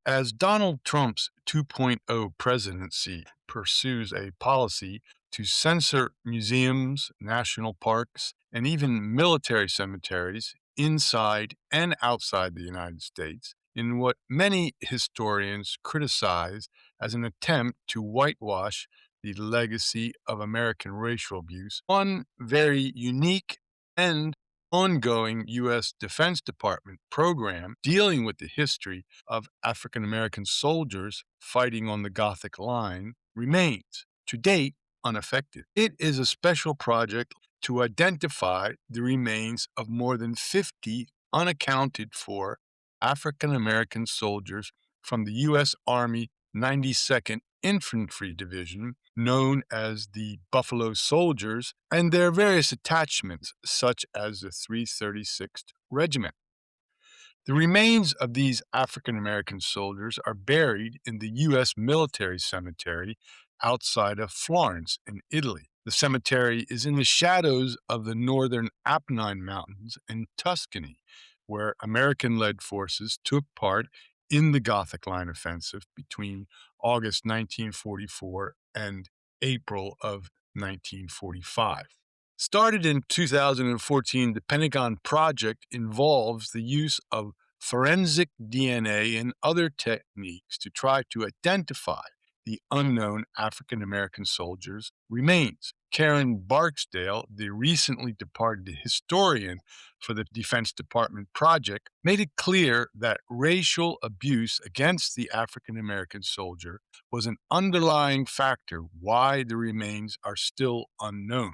As Donald Trump's 2.0 presidency pursues a policy to censor museums, national parks, and even military cemeteries inside and outside the United States, in what many historians criticize as an attempt to whitewash the legacy of American racial abuse, one very unique and ongoing U.S. Defense Department program dealing with the history of African American soldiers fighting on the Gothic Line remains, to date, unaffected. It is a special project to identify the remains of more than 50 unaccounted for African American soldiers from the U.S. Army 92nd Infantry Division, known as the Buffalo Soldiers, and their various attachments, such as the 336th Regiment. The remains of these African American soldiers are buried in the U.S. military cemetery outside of Florence in Italy. The cemetery is in the shadows of the northern Apennine Mountains in Tuscany, where American-led forces took part in the Gothic Line offensive between August 1944 and April of 1945. Started in 2014, the Pentagon project involves the use of forensic DNA and other techniques to try to identify the unknown African American soldiers' remains. Karen Barksdale, the recently departed historian for the Defense Department project, made it clear that racial abuse against the African American soldier was an underlying factor why the remains are still unknown.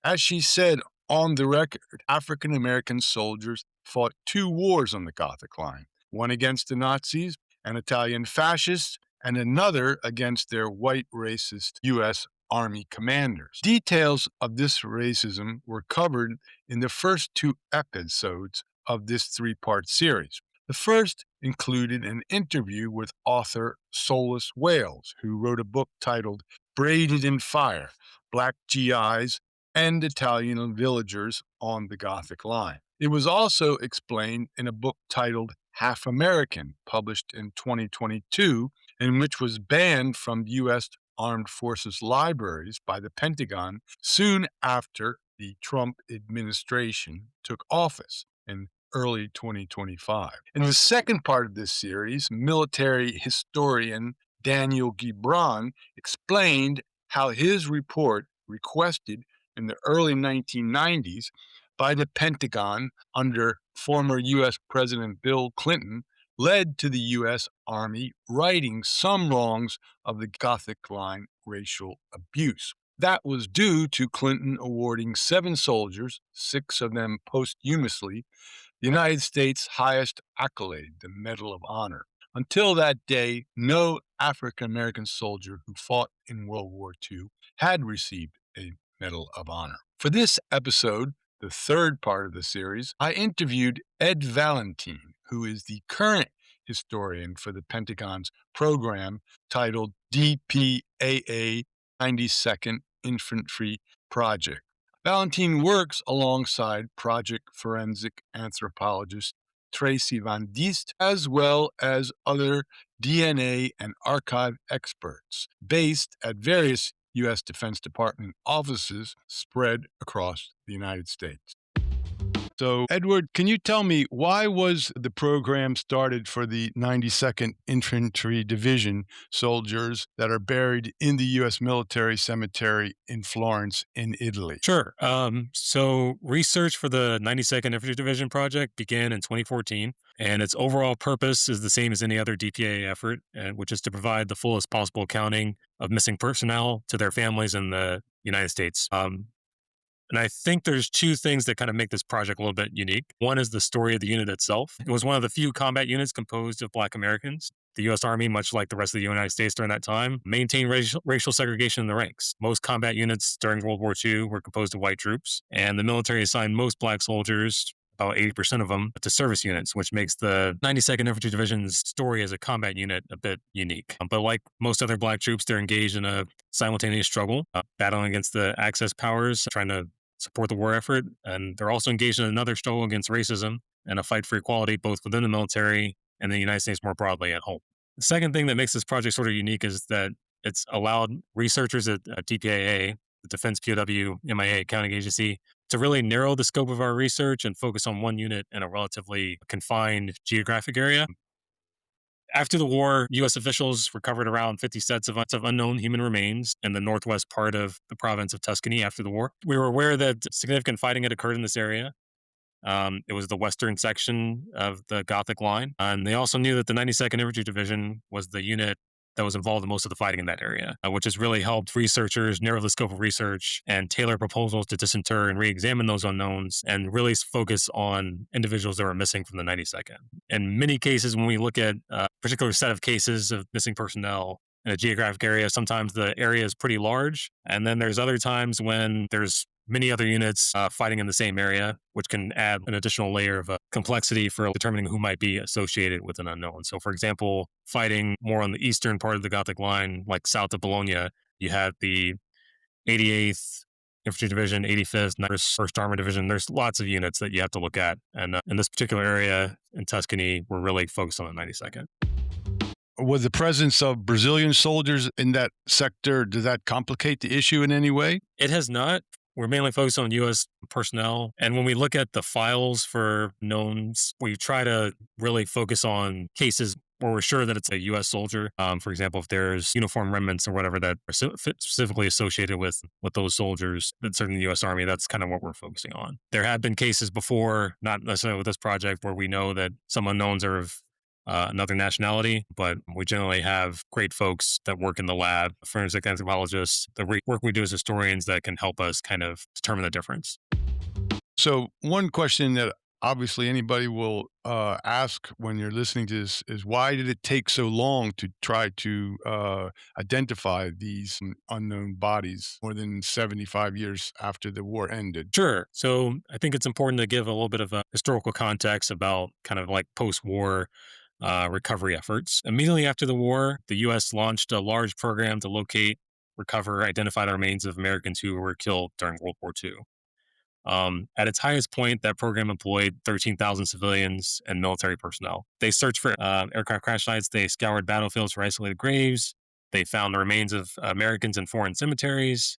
As she said on the record, African American soldiers fought two wars on the Gothic Line, one against the Nazis and Italian fascists, and another against their white racist U.S. Army commanders. Details of this racism were covered in the first two episodes of this three-part series. The first included an interview with author Solus Wales, who wrote a book titled Braided in Fire, Black GIs and Italian villagers on the Gothic Line. It was also explained in a book titled Half American, published in 2022, and which was banned from U.S. Armed Forces libraries by the Pentagon soon after the Trump administration took office in early 2025. In the second part of this series, military historian Daniel Gibran explained how his report, requested in the early 1990s by the Pentagon under former U.S. President Bill Clinton, led to the U.S. Army righting some wrongs of the Gothic Line racial abuse. That was due to Clinton awarding 7 soldiers, 6 of them posthumously, the United States' highest accolade, the Medal of Honor. Until that day, no African American soldier who fought in World War II had received a Medal of Honor. For this episode, the third part of the series, I interviewed Ed Valentine, who is the current historian for the Pentagon's program titled DPAA 92nd Infantry Project. Valentine works alongside project forensic anthropologist Tracy Van Diest, as well as other DNA and archive experts based at various U.S. Defense Department offices spread across the United States. So, Edward, can you tell me, why was the program started for the 92nd Infantry Division soldiers that are buried in the U.S. military cemetery in Florence in Italy? Sure. So research for the 92nd Infantry Division project began in 2014, and its overall purpose is the same as any other DPA effort, which is to provide the fullest possible accounting of missing personnel to their families in the United States. And I think there's two things that kind of make this project a little bit unique. One is the story of the unit itself. It was one of the few combat units composed of Black Americans. The U.S. Army, much like the rest of the United States during that time, maintained racial segregation in the ranks. Most combat units during World War II were composed of white troops, and the military assigned most Black soldiers, about 80% of them, to service units, which makes the 92nd Infantry Division's story as a combat unit a bit unique. But like most other Black troops, they're engaged in a simultaneous struggle, battling against the Axis powers, trying to support the war effort, and they're also engaged in another struggle against racism and a fight for equality both within the military and the United States more broadly at home. The second thing that makes this project sort of unique is that it's allowed researchers at DPAA, the Defense POW MIA Accounting Agency, to really narrow the scope of our research and focus on one unit in a relatively confined geographic area. After the war, U.S. officials recovered around 50 sets of unknown human remains in the northwest part of the province of Tuscany after the war. We were aware that significant fighting had occurred in this area. It was the western section of the Gothic Line. And they also knew that the 92nd Infantry Division was the unit that was involved in most of the fighting in that area, which has really helped researchers narrow the scope of research and tailor proposals to disinter and re-examine those unknowns and really focus on individuals that were missing from the 92nd. In many cases, when we look at a particular set of cases of missing personnel in a geographic area, sometimes the area is pretty large. And then there's other times when there's many other units fighting in the same area, which can add an additional layer of complexity for determining who might be associated with an unknown. So, for example, fighting more on the eastern part of the Gothic Line, like south of Bologna, you have the 88th Infantry Division, 85th, 1st Armored Division. There's lots of units that you have to look at. And in this particular area in Tuscany, we're really focused on the 92nd. Was the presence of Brazilian soldiers in that sector, does that complicate the issue in any way? It has not. We're mainly focused on U.S. personnel. And when we look at the files for knowns, we try to really focus on cases where we're sure that it's a U.S. soldier. For example, if there's uniform remnants or whatever that are specifically associated with those soldiers that serve in the U.S. Army, that's kind of what we're focusing on. There have been cases before, not necessarily with this project, where we know that some unknowns are of another nationality, but we generally have great folks that work in the lab, forensic anthropologists, the work we do as historians that can help us kind of determine the difference. So, one question that obviously anybody will ask when you're listening to this is why did it take so long to try to identify these unknown bodies more than 75 years after the war ended? Sure. So, I think it's important to give a little bit of a historical context about kind of like post war recovery efforts. Immediately after the war, the U.S. launched a large program to locate, recover, identify the remains of Americans who were killed during World War II. At its highest point, that program employed 13,000 civilians and military personnel. They searched for aircraft crash sites. They scoured battlefields for isolated graves. They found the remains of Americans in foreign cemeteries.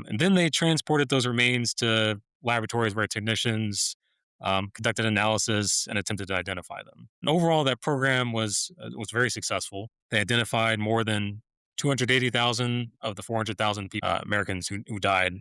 And then they transported those remains to laboratories where technicians conducted analysis and attempted to identify them. And overall, that program was very successful. They identified more than 280,000 of the 400,000 Americans who died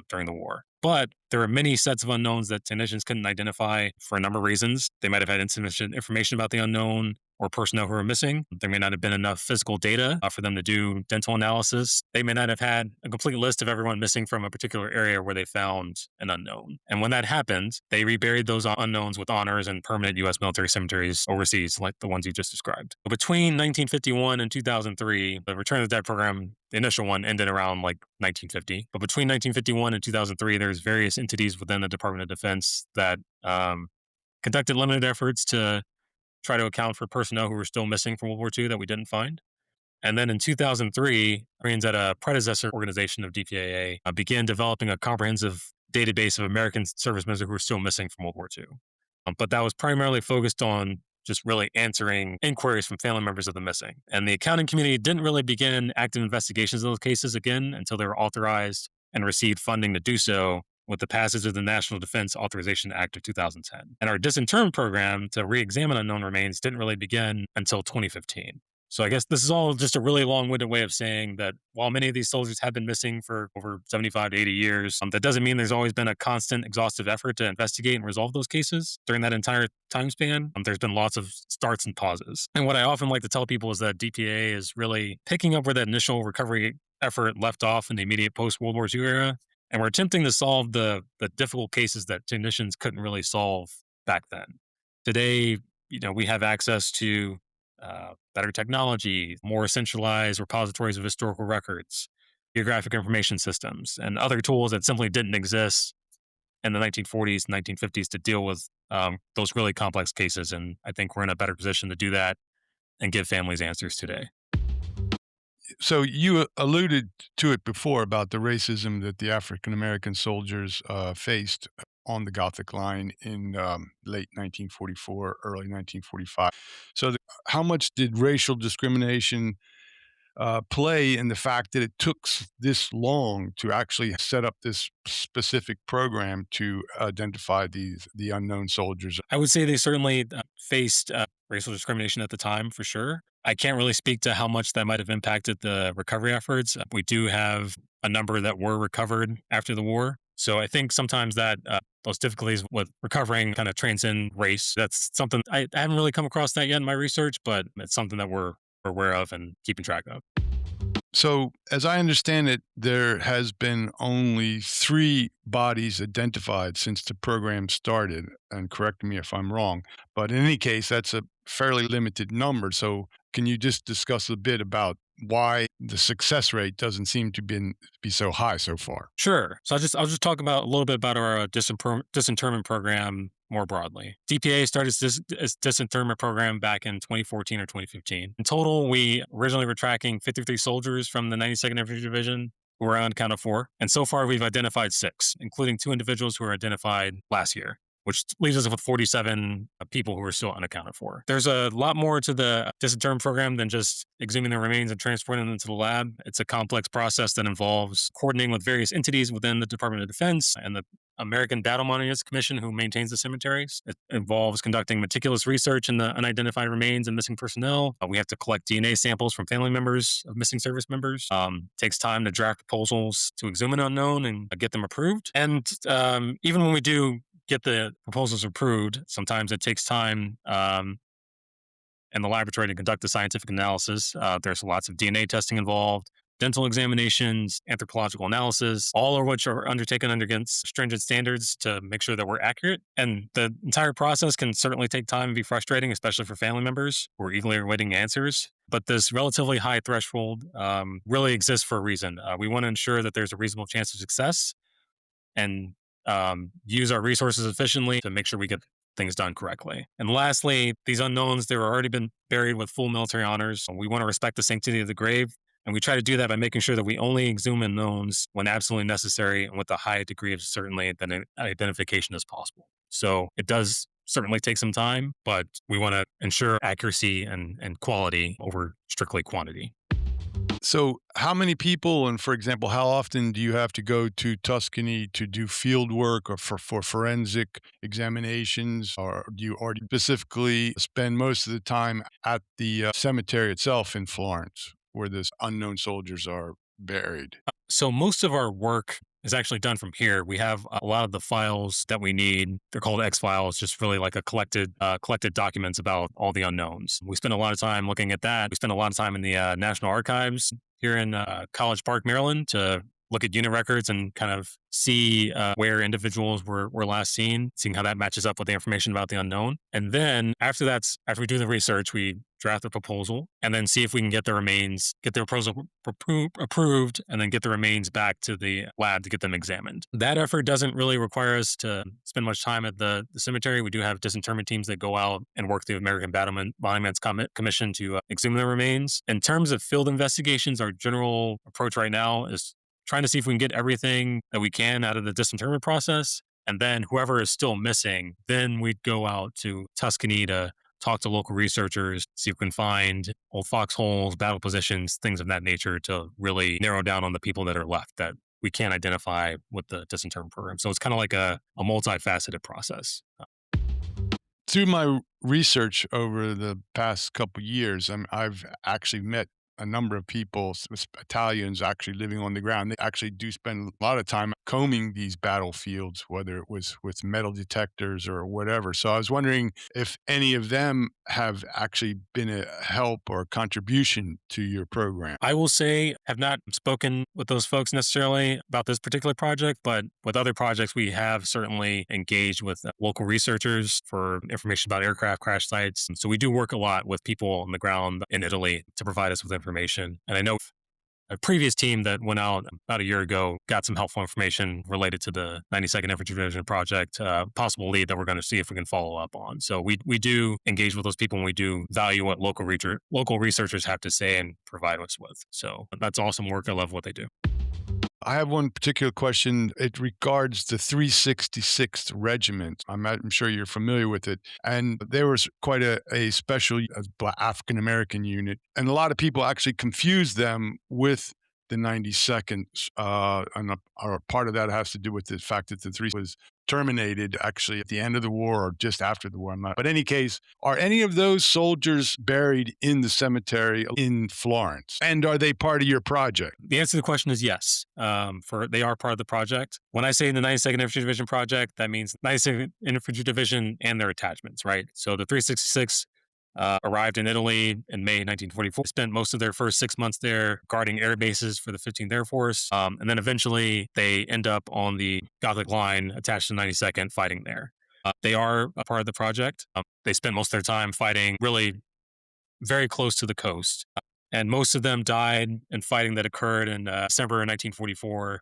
during the war. But there were many sets of unknowns that technicians couldn't identify for a number of reasons. They might have had insufficient information about the unknown or personnel who were missing. There may not have been enough physical data for them to do dental analysis. They may not have had a complete list of everyone missing from a particular area where they found an unknown. And when that happened, they reburied those unknowns with honors in permanent U.S. military cemeteries overseas, like the ones you just described. But between 1951 and 2003, the return of the dead program, the initial one, ended around like 1950. But between 1951 and 2003, there's various entities within the Department of Defense that conducted limited efforts to try to account for personnel who were still missing from World War II that we didn't find. And then in 2003, Marines at a predecessor organization of DPAA began developing a comprehensive database of American servicemen who were still missing from World War II. But that was primarily focused on just really answering inquiries from family members of the missing. And the accounting community didn't really begin active investigations of those cases again until they were authorized and received funding to do so with the passage of the National Defense Authorization Act of 2010. And our disinterment program to re-examine unknown remains didn't really begin until 2015. So I guess this is all just a really long-winded way of saying that while many of these soldiers have been missing for over 75 to 80 years, that doesn't mean there's always been a constant, exhaustive effort to investigate and resolve those cases. During that entire time span, there's been lots of starts and pauses. And what I often like to tell people is that DPA is really picking up where that initial recovery effort left off in the immediate post-World War II era. And we're attempting to solve the difficult cases that technicians couldn't really solve back then. Today, we have access to better technology, more centralized repositories of historical records, geographic information systems, and other tools that simply didn't exist in the 1940s and 1950s to deal with those really complex cases. And I think we're in a better position to do that and give families answers today. So you alluded to it before about the racism that the African American soldiers faced. on the Gothic Line in late 1944, early 1945. So, how much did racial discrimination play in the fact that it took this long to actually set up this specific program to identify the unknown soldiers? I would say they certainly faced racial discrimination at the time for sure. I can't really speak to how much that might have impacted the recovery efforts. We do have a number that were recovered after the war. So I think sometimes that those difficulties with recovering kind of transcend race. That's something I haven't really come across that yet in my research, but it's something that we're aware of and keeping track of. So, as I understand it, there has been only 3 bodies identified since the program started, and correct me if I'm wrong, but in any case, that's a fairly limited number. So, can you just discuss a bit about why the success rate doesn't seem to be so high so far? Sure. So I'll just talk about a little bit about our disinterment program more broadly. DPA started its disinterment program back in 2014 or 2015. In total, we originally were tracking 53 soldiers from the 92nd Infantry Division who were on count of 4. And so far, we've identified 6, including 2 individuals who were identified last year, which leaves us with 47 people who are still unaccounted for. There's a lot more to the disinterment program than just exhuming the remains and transporting them to the lab. It's a complex process that involves coordinating with various entities within the Department of Defense and the American Battle Monuments Commission, who maintains the cemeteries. It involves conducting meticulous research in the unidentified remains and missing personnel. We have to collect DNA samples from family members of missing service members. Takes time to draft proposals to exhume an unknown and get them approved. And even when we do get the proposals approved, sometimes it takes time in the laboratory to conduct the scientific analysis. There's lots of DNA testing involved, dental examinations, anthropological analysis, all of which are undertaken under against stringent standards to make sure that we're accurate. And the entire process can certainly take time and be frustrating, especially for family members who are eagerly awaiting answers. But this relatively high threshold really exists for a reason. We want to ensure that there's a reasonable chance of success and use our resources efficiently to make sure we get things done correctly. And lastly, these unknowns, they were already been buried with full military honors. We want to respect the sanctity of the grave. And we try to do that by making sure that we only exhume unknowns when absolutely necessary and with a high degree of certainty that identification as possible. So it does certainly take some time, but we want to ensure accuracy and quality over strictly quantity. So, how many people, and for example, how often do you have to go to Tuscany to do field work or for forensic examinations? Or do you already specifically spend most of the time at the cemetery itself in Florence, where these unknown soldiers are buried? So most of our work is actually done from here. We have a lot of the files that we need. They're called X files, just really like a collected documents about all the unknowns. We spend a lot of time looking at that. We spend a lot of time in the National Archives here in College Park, Maryland, to look at unit records and kind of see where individuals were last seen, seeing how that matches up with the information about the unknown. And then after we do the research, we draft a proposal and then see if we can get the remains, get the proposal approved, and then get the remains back to the lab to get them examined. That effort doesn't really require us to spend much time at the cemetery. We do have disinterment teams that go out and work the American Battle Monuments Commission to exhume the remains. In terms of field investigations, our general approach right now is trying to see if we can get everything that we can out of the disinterment process. And then whoever is still missing, then we'd go out to Tuscany to talk to local researchers, see if we can find old foxholes, battle positions, things of that nature to really narrow down on the people that are left that we can't identify with the disinterment program. So it's kind of like a multifaceted process. Through my research over the past couple years, I've actually met a number of people, Italians actually living on the ground. They actually do spend a lot of time combing these battlefields, whether it was with metal detectors or whatever. So I was wondering if any of them have actually been a help or contribution to your program. I will say, have not spoken with those folks necessarily about this particular project, but with other projects, we have certainly engaged with local researchers for information about aircraft crash sites. And so we do work a lot with people on the ground in Italy to provide us with information. And I know a previous team that went out about a year ago got some helpful information related to the 92nd Infantry Division project, possible lead that we're going to see if we can follow up on. So we do engage with those people, and we do value what local researchers have to say and provide us with. So that's awesome work. I love what they do. I have one particular question. It regards the 366th Regiment. I'm sure you're familiar with it. And there was quite a special African American unit. And a lot of people actually confuse them with the 92nd. Or part of that has to do with the fact that the 3 was terminated actually at the end of the war or just after the war. I'm not. But in any case, are any of those soldiers buried in the cemetery in Florence? And are they part of your project? The answer to the question is yes. For they are part of the project. When I say the 92nd Infantry Division project, that means 92nd Infantry Division and their attachments, right? So the 366 arrived in Italy in May 1944. Spent most of their first 6 months there guarding air bases for the 15th Air Force, and then eventually they end up on the Gothic Line attached to 92nd, fighting there. They are a part of the project. They spent most of their time fighting really very close to the coast. And most of them died in fighting that occurred in December 1944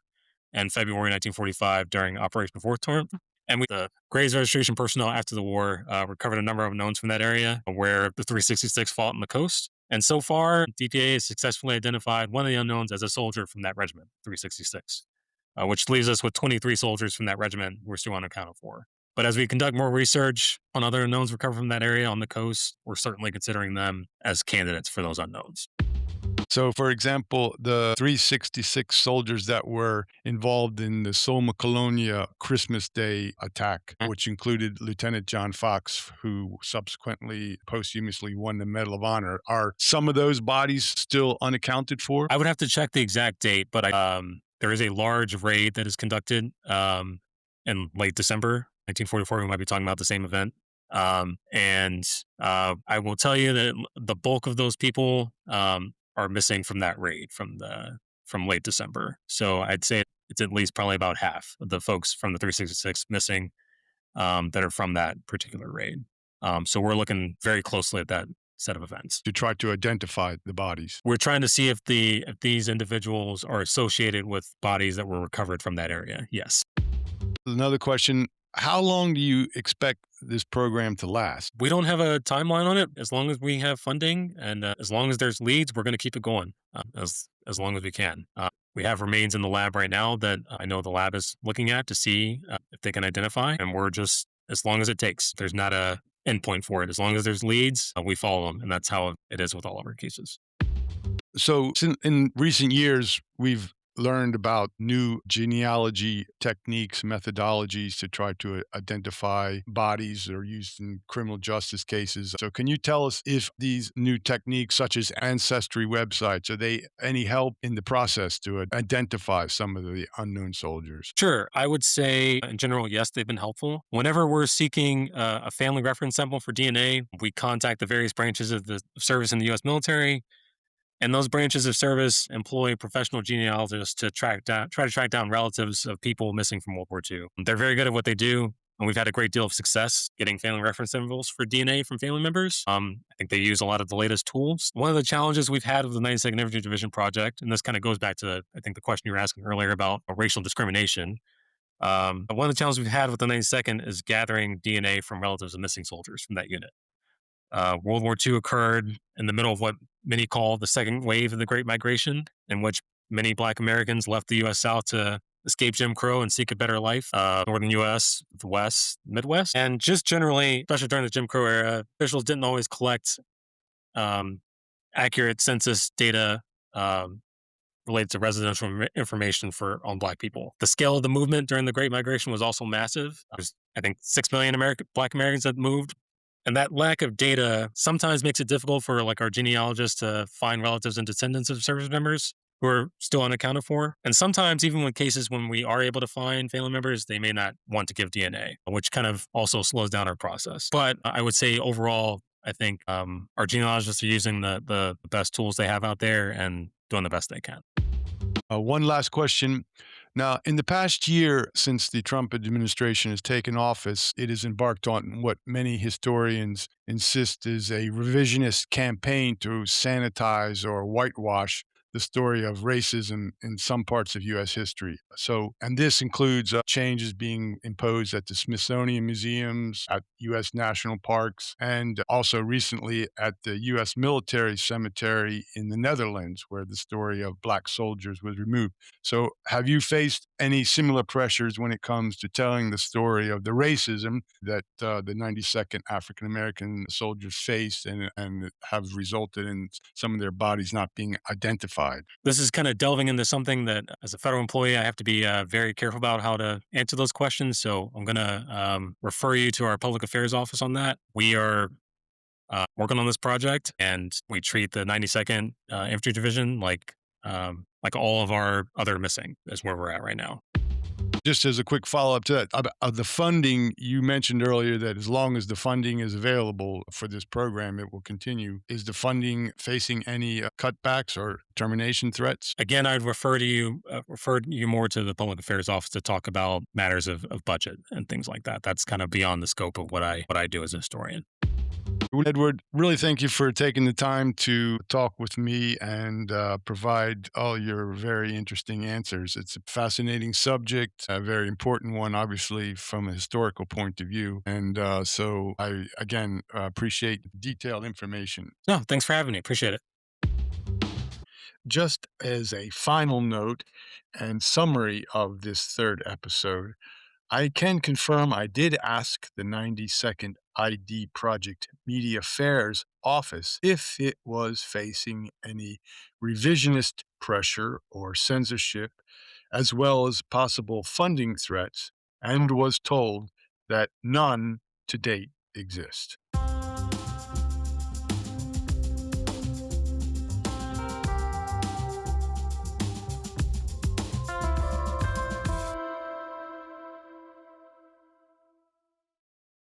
and February 1945 during Operation Fourth Torrent. And the Graves registration personnel after the war recovered a number of unknowns from that area where the 366 fought on the coast. And so far, DPA has successfully identified one of the unknowns as a soldier from that regiment, 366, which leaves us with 23 soldiers from that regiment who are still unaccounted for. But as we conduct more research on other unknowns recovered from that area on the coast, we're certainly considering them as candidates for those unknowns. So, for example, the 366 soldiers that were involved in the Soma Colonia Christmas Day attack, which included Lieutenant John Fox, who subsequently posthumously won the Medal of Honor, are some of those bodies still unaccounted for? I would have to check the exact date, but there is a large raid that is conducted in late December 1944. We might be talking about the same event. And I will tell you that the bulk of those people are missing from that raid from late December. So I'd say it's at least probably about half of the folks from the 366 missing that are from that particular raid. So we're looking very closely at that set of events to try to identify the bodies. We're trying to see if these individuals are associated with bodies that were recovered from that area. Yes. Another question. How long do you expect this program to last? We don't have a timeline on it. As long as we have funding and as long as there's leads, we're going to keep it going as long as we can. We have remains in the lab right now that I know the lab is looking at to see if they can identify, and we're just as long as it takes. There's not a endpoint for it. As long as there's leads, we follow them, and that's how it is with all of our cases. So in recent years, we've learned about new genealogy techniques, methodologies to try to identify bodies that are used in criminal justice cases. So can you tell us if these new techniques, such as ancestry websites, are they any help in the process to identify some of the unknown soldiers? Sure. I would say in general, yes, they've been helpful. Whenever we're seeking a family reference sample for DNA, we contact the various branches of the service in the U.S. military. And those branches of service employ professional genealogists to try to track down relatives of people missing from World War II. They're very good at what they do, and we've had a great deal of success getting family reference samples for DNA from family members. I think they use a lot of the latest tools. One of the challenges we've had with the 92nd Infantry Division project, and this kind of goes back to, I think, the question you were asking earlier about racial discrimination. One of the challenges we've had with the 92nd is gathering DNA from relatives of missing soldiers from that unit. World War II occurred in the middle of what many call the second wave of the Great Migration, in which many Black Americans left the U.S. South to escape Jim Crow and seek a better life. Northern U.S., the West, Midwest. And just generally, especially during the Jim Crow era, officials didn't always collect accurate census data related to residential information on Black people. The scale of the movement during the Great Migration was also massive. There's, I think, 6 million Black Americans that moved. And that lack of data sometimes makes it difficult for our genealogists to find relatives and descendants of service members who are still unaccounted for. And sometimes even with cases when we are able to find family members, they may not want to give DNA, which kind of also slows down our process. But I would say overall, I think our genealogists are using the best tools they have out there and doing the best they can. One last question. Now, in the past year, since the Trump administration has taken office, it has embarked on what many historians insist is a revisionist campaign to sanitize or whitewash the story of racism in some parts of U.S. history. So, and this includes changes being imposed at the Smithsonian museums, at U.S. national parks, and also recently at the U.S. military cemetery in the Netherlands, where the story of Black soldiers was removed. So, have you faced any similar pressures when it comes to telling the story of the racism that the 92nd African American soldiers faced and have resulted in some of their bodies not being identified? This is kind of delving into something that, as a federal employee, I have to be very careful about how to answer those questions. So I'm going to refer you to our public affairs office on that. We are working on this project, and we treat the 92nd Infantry Division like all of our other missing is where we're at right now. Just as a quick follow-up to that, of the funding, you mentioned earlier that as long as the funding is available for this program, it will continue. Is the funding facing any cutbacks or termination threats? Again, I'd refer you more to the public affairs office to talk about matters of budget and things like that. That's kind of beyond the scope of what I do as a historian. Edward, really thank you for taking the time to talk with me and provide all your very interesting answers. It's a fascinating subject, a very important one, obviously, from a historical point of view. And so I, again, appreciate detailed information. No, thanks for having me. Appreciate it. Just as a final note and summary of this third episode, I can confirm I did ask the 92nd ID Project Media Affairs office if it was facing any revisionist pressure or censorship, as well as possible funding threats, and was told that none to date exist.